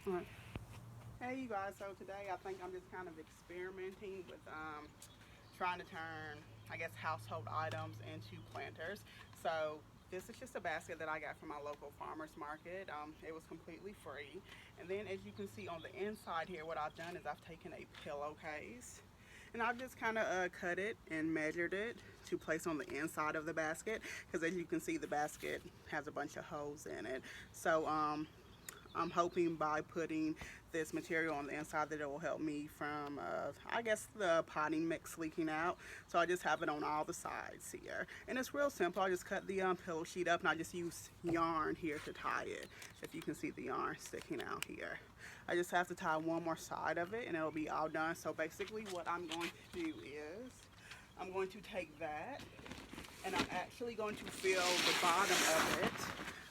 Alright. Hey you guys, so today I think I'm just kind of experimenting with trying to turn, I guess, household items into planters. So this is just a basket that I got from my local farmer's market. It was completely free. And then as you can see on the inside here, what I've done is I've taken a pillowcase and I've just kind of cut it and measured it to place on the inside of the basket, because as you can see the basket has a bunch of holes in it. So I'm hoping by putting this material on the inside that it will help me from, I guess, the potting mix leaking out. So I just have it on all the sides here. And it's real simple. I just cut the pillow sheet up and I just use yarn here to tie it. If you can see the yarn sticking out here. I just have to tie one more side of it and it'll be all done. So basically what I'm going to do is I'm going to take that and I'm actually going to fill the bottom of it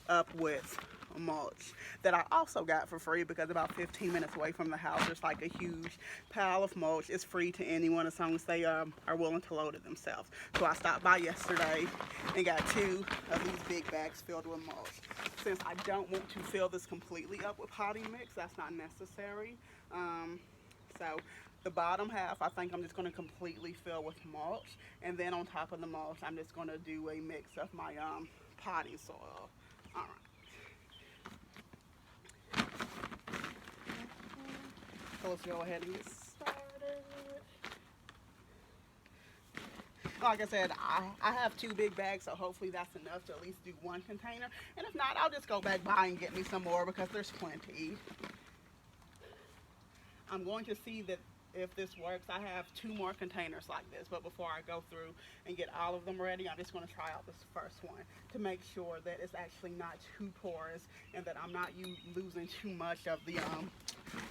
up with mulch that I also got for free, because about 15 minutes away from the house there's like a huge pile of mulch. It's free to anyone as long as they are willing to load it themselves. So I stopped by yesterday and got 2 of these big bags filled with mulch. Since I don't want to fill this completely up with potting mix, that's not necessary. So the bottom half I think I'm just going to completely fill with mulch, and then on top of the mulch I'm just going to do a mix of my potting soil. All right. So let's go ahead and get started. Like I said, I have 2 big bags, so hopefully that's enough to at least do 1 container. And if not, I'll just go back by and get me some more because there's plenty. I'm going to see that if this works. I have 2 more containers like this, but before I go through and get all of them ready, I'm just going to try out this first one to make sure that it's actually not too porous and that I'm not losing too much of the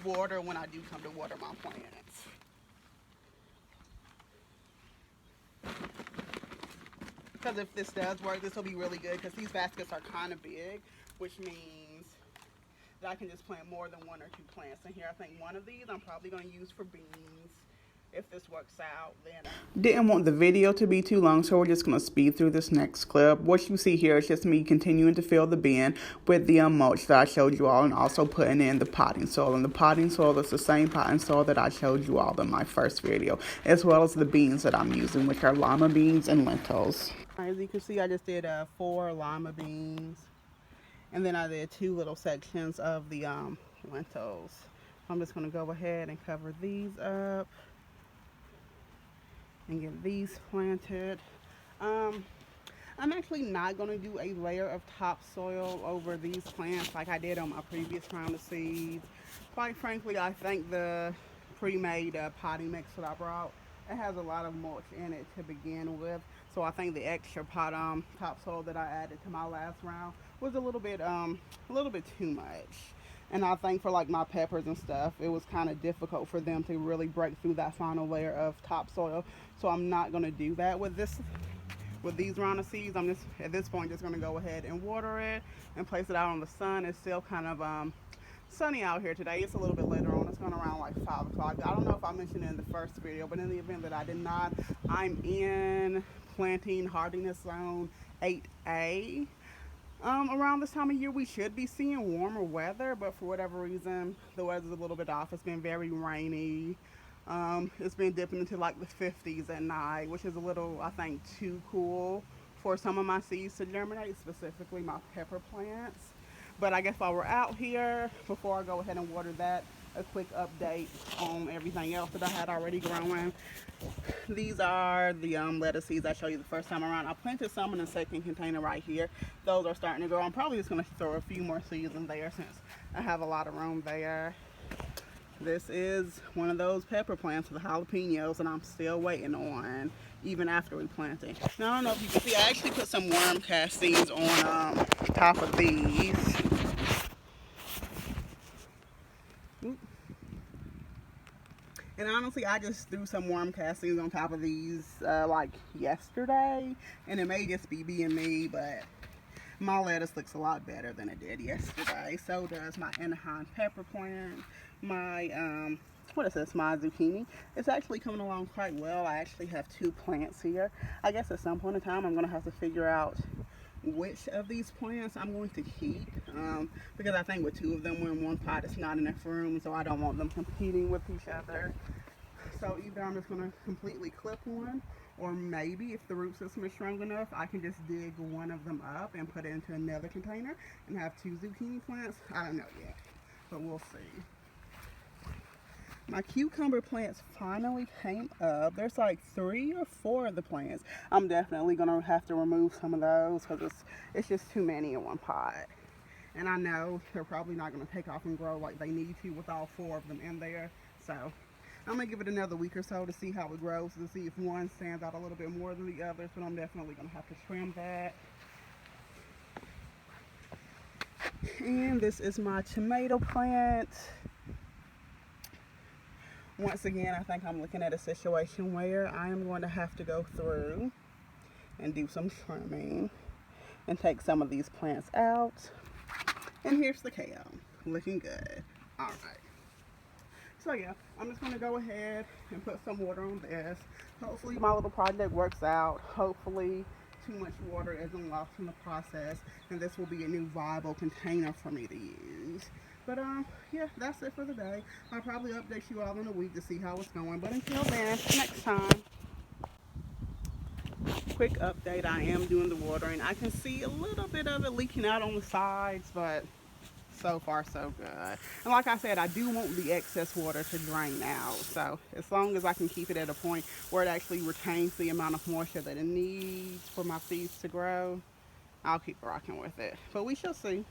water when I do come to water my plants. Because if this does work, this will be really good, because these baskets are kind of big, which means that I can just plant more than 1 or 2 plants in here. I think one of these I'm probably going to use for beans. If this works out, then didn't want the video to be too long, so we're just going to speed through this next clip. What you see here is just me continuing to fill the bin with the mulch that I showed you all, and also putting in the potting soil. And the potting soil is the same potting soil that I showed you all in my first video, as well as the beans that I'm using, which are lima beans and lentils. As you can see, I just did 4 lima beans, and then I did 2 little sections of the lentils. I'm just going to go ahead and cover these up and get these planted. I'm actually not going to do a layer of topsoil over these plants like I did on my previous round of seeds. Quite frankly, I think the pre-made potting mix that I brought, it has a lot of mulch in it to begin with. So I think the extra topsoil that I added to my last round was a little bit too much. And I think for like my peppers and stuff, it was kind of difficult for them to really break through that final layer of topsoil. So I'm not going to do that with these round of seeds. I'm just at this point just going to go ahead and water it and place it out on the sun. It's still kind of sunny out here today. It's a little bit later on. It's going around like 5 o'clock. I don't know if I mentioned it in the first video, but in the event that I did not, I'm in planting hardiness zone 8A. Around this time of year we should be seeing warmer weather, but for whatever reason the weather's a little bit off. It's been very rainy. It's been dipping into like the 50s at night, which is a little, I think, too cool for some of my seeds to germinate, specifically my pepper plants. But I guess while we're out here, before I go ahead and water that, a quick update on everything else that I had already growing. These are the lettuce seeds I showed you the first time around. I planted some in the second container right here. Those are starting to grow. I'm probably just going to throw a few more seeds in there since I have a lot of room there. This is one of those pepper plants with jalapenos, and I'm still waiting on, even after we planted. Now, I don't know if you can see, I actually put some worm castings on top of these. And honestly, I just threw some worm castings on top of these like yesterday, and it may just be being me, but my lettuce looks a lot better than it did yesterday. So does my Anaheim pepper plant, my what is this, my zucchini. It's actually coming along quite well. I actually have 2 plants here. I guess at some point in time I'm going to have to figure out which of these plants I'm going to keep, because I think with two of them in one pot it's not enough room, so I don't want them competing with each other. So either I'm just going to completely clip one, or maybe if the root system is strong enough, I can just dig one of them up and put it into another container and have two zucchini plants. I don't know yet, but we'll see. My cucumber plants finally came up. There's like 3 or 4 of the plants. I'm definitely going to have to remove some of those because it's just too many in one pot. And I know they're probably not going to take off and grow like they need to with all 4 of them in there. So I'm going to give it another week or so to see how it grows, to see if one stands out a little bit more than the others. But I'm definitely going to have to trim that. And this is my tomato plant. Once again, I think I'm looking at a situation where I am going to have to go through and do some trimming and take some of these plants out. And here's the kale, looking good. All right. So yeah, I'm just going to go ahead and put some water on this. Hopefully my little project works out. Hopefully too much water isn't lost in the process, and this will be a new viable container for me to use. But yeah, that's it for the day. I'll probably update you all in a week to see how it's going. But until then, next time. Quick update, I am doing the watering. I can see a little bit of it leaking out on the sides, but so far so good. And like I said, I do want the excess water to drain out. So as long as I can keep it at a point where it actually retains the amount of moisture that it needs for my seeds to grow, I'll keep rocking with it. But we shall see.